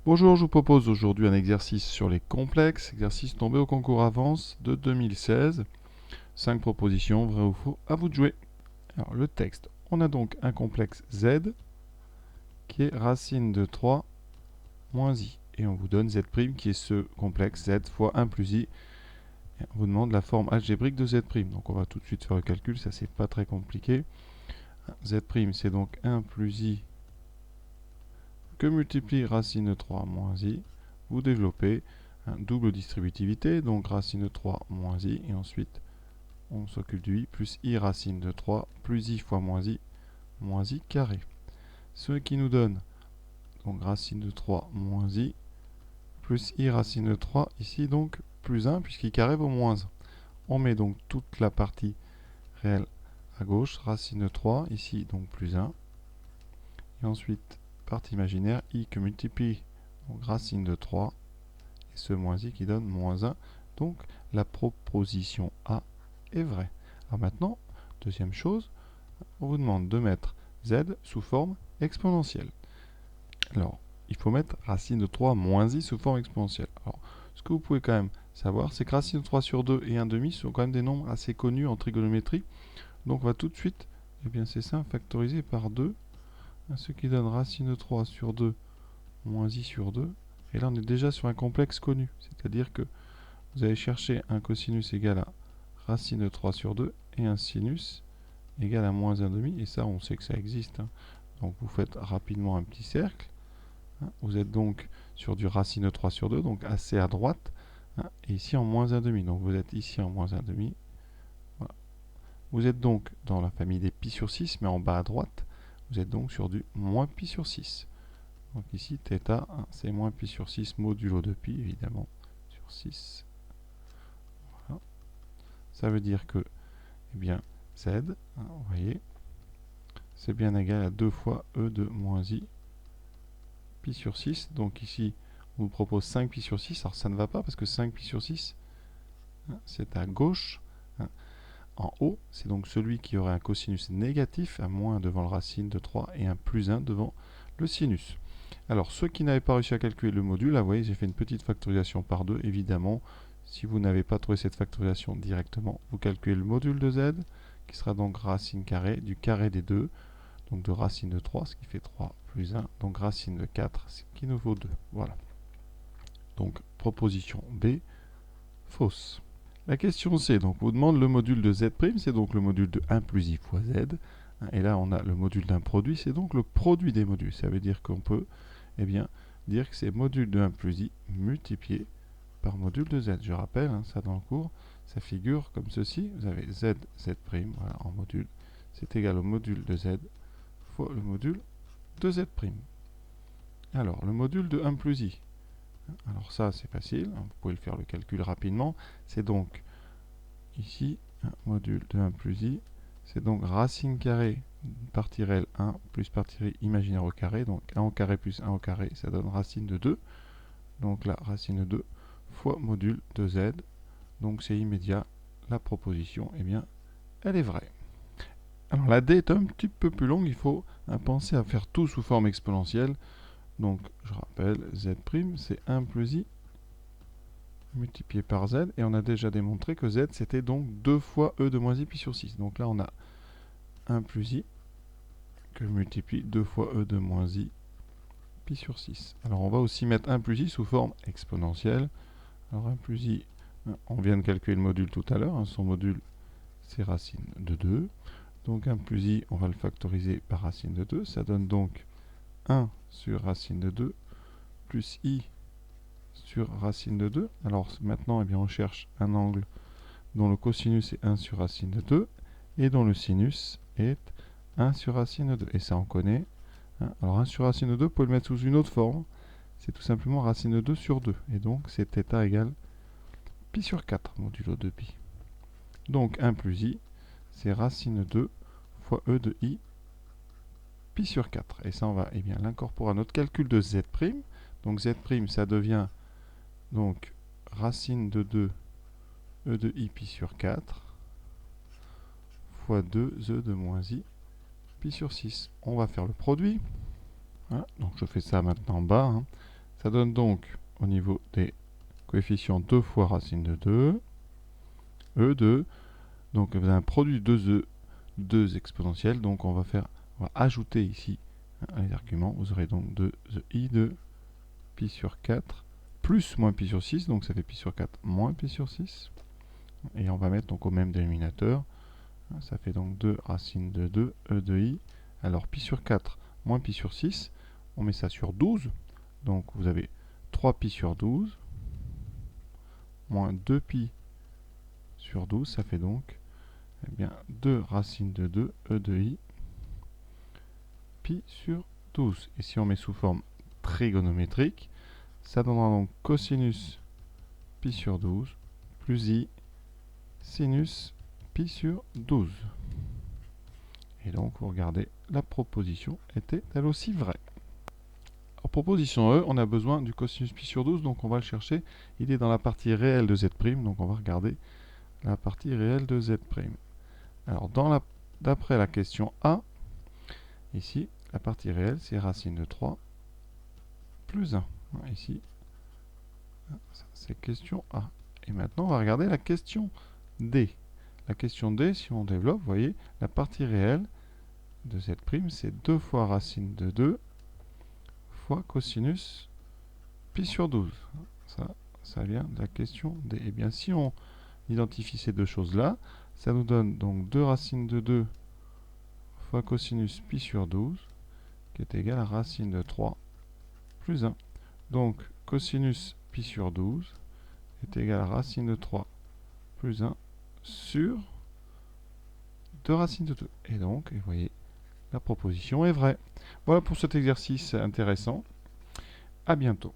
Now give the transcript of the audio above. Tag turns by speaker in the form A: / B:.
A: Bonjour, je vous propose aujourd'hui un exercice sur les complexes, exercice tombé au concours Avance de 2016. 5 propositions, vrai ou faux, à vous de jouer. Alors le texte, on a donc un complexe Z qui est racine de 3 moins I. Et on vous donne Z' qui est ce complexe Z fois 1 plus I. Et on vous demande la forme algébrique de Z'. Donc on va tout de suite faire le calcul, ça c'est pas très compliqué. Z' c'est donc 1 plus I que multiplie racine de 3 moins I. Vous développez double distributivité, donc racine de 3 moins I, et ensuite on s'occupe du I, plus I racine de 3, plus I fois moins I carré. Ce qui nous donne donc racine de 3 moins I, plus I racine de 3, ici donc plus 1, puisqu'I carré vaut moins 1. On met donc toute la partie réelle à gauche, racine de 3, ici donc plus 1. Et ensuite, partie imaginaire, I que multiplie donc racine de 3, et ce moins I qui donne moins 1. Donc la proposition A est vraie. Alors maintenant, deuxième chose, on vous demande de mettre Z sous forme exponentielle. Alors, il faut mettre racine de 3 moins I sous forme exponentielle. Alors, ce que vous pouvez quand même savoir, c'est que racine de 3 sur 2 et 1 demi sont quand même des nombres assez connus en trigonométrie. Donc on va tout de suite, eh bien c'est ça, factoriser par 2, ce qui donne racine de 3 sur 2 moins I sur 2. Et là, on est déjà sur un complexe connu. C'est-à-dire que vous allez chercher un cosinus égal à racine de 3 sur 2 et un sinus égal à moins 1 demi. Et ça, on sait que ça existe. Donc vous faites rapidement un petit cercle. Vous êtes donc sur du racine de 3 sur 2, donc assez à droite. Et ici en moins 1 demi. Donc vous êtes ici en moins 1 demi. Voilà. Vous êtes donc dans la famille des pi sur 6, mais en bas à droite, vous êtes donc sur du moins pi sur 6. Donc ici, θ, c'est moins pi sur 6 modulo de pi, évidemment, sur 6. Voilà. Ça veut dire que, eh bien, Z, vous voyez, c'est bien égal à 2 fois E de moins I, pi sur 6. Donc ici, on vous propose 5 pi sur 6. Alors ça ne va pas parce que 5 pi sur 6, c'est à gauche. En haut, c'est donc celui qui aurait un cosinus négatif, à moins devant le racine de 3 et un plus 1 devant le sinus. Alors, ceux qui n'avaient pas réussi à calculer le module, là, vous voyez, j'ai fait une petite factorisation par 2. Évidemment, si vous n'avez pas trouvé cette factorisation directement, vous calculez le module de Z, qui sera donc racine carrée du carré des 2, donc de racine de 3, ce qui fait 3 plus 1, donc racine de 4, ce qui nous vaut 2. Voilà. Donc, proposition B, fausse. La question C, donc, vous demande le module de Z', c'est donc le module de 1 plus I fois Z. Et là, on a le module d'un produit, c'est donc le produit des modules. Ça veut dire qu'on peut, eh bien, dire que c'est module de 1 plus I multiplié par module de Z. Je rappelle, ça dans le cours, ça figure comme ceci. Vous avez Z, Z', voilà, en module. C'est égal au module de Z fois le module de Z'. Alors, le module de 1 plus I. Alors ça, c'est facile. Vous pouvez le faire le calcul rapidement. C'est donc, ici, module de 1 plus I. C'est donc racine carrée partie réelle 1 plus partie imaginaire au carré. Donc 1 au carré plus 1 au carré, ça donne racine de 2. Donc là, racine de 2 fois module de Z. Donc c'est immédiat. La proposition, eh bien, elle est vraie. Alors la D est un petit peu plus longue. Il faut penser à faire tout sous forme exponentielle. Donc je rappelle, Z', c'est 1 plus I multiplié par Z. Et on a déjà démontré que Z, c'était donc 2 fois E de moins I pi sur 6. Donc là, on a 1 plus I que je multiplie 2 fois E de moins I pi sur 6. Alors on va aussi mettre 1 plus I sous forme exponentielle. Alors 1 plus I, on vient de calculer le module tout à l'heure. Son module, c'est racine de 2. Donc 1 plus I, on va le factoriser par racine de 2. Ça donne donc 1 sur racine de 2 plus I sur racine de 2. Alors maintenant, eh bien, on cherche un angle dont le cosinus est 1 sur racine de 2 et dont le sinus est 1 sur racine de 2. Et ça, on connaît. Alors 1 sur racine de 2, vous pouvez le mettre sous une autre forme. C'est tout simplement racine de 2 sur 2. Et donc, c'est θ égale pi sur 4, modulo de pi. Donc 1 plus I, c'est racine de 2 fois E de I pi sur 4. Et ça, on va bien l'incorporer à notre calcul de Z'. Donc Z', ça devient donc racine de 2 E de I pi sur 4 fois 2 E de moins I pi sur 6. On va faire le produit. Voilà. Donc je fais ça maintenant en bas. Ça donne donc, au niveau des coefficients, 2 fois racine de 2, E2. Donc vous avez un produit de 2 exponentielles. Donc on va ajouter ici les arguments. Vous aurez donc 2 i de pi sur 4 plus moins pi sur 6. Donc ça fait pi sur 4 moins pi sur 6. Et on va mettre donc au même dénominateur. Ça fait donc 2 racine de 2 e de i. Alors pi sur 4 moins pi sur 6. On met ça sur 12. Donc vous avez 3 pi sur 12 moins 2 pi sur 12. Ça fait donc eh bien, 2 racine de 2 e de i pi sur 12. Et si on met sous forme trigonométrique, ça donnera donc cosinus pi sur 12 plus i sinus pi sur 12. Et donc, vous regardez, la proposition était elle aussi vraie. En proposition E, on a besoin du cosinus pi sur 12, donc on va le chercher. Il est dans la partie réelle de z', donc on va regarder la partie réelle de z'. Alors, d'après la question A, ici, la partie réelle, c'est racine de 3 plus 1. Ici, c'est question A. Et maintenant, on va regarder la question D. La question D, si on développe, vous voyez, la partie réelle de z', c'est 2 fois racine de 2 fois cosinus pi sur 12. Ça vient de la question D. Et bien, si on identifie ces deux choses-là, ça nous donne donc 2 racine de 2 fois cosinus pi sur 12, qui est égal à racine de 3 plus 1. Donc, cosinus pi sur 12 est égal à racine de 3 plus 1 sur 2 racines de 2. Et donc, vous voyez, la proposition est vraie. Voilà pour cet exercice intéressant. À bientôt.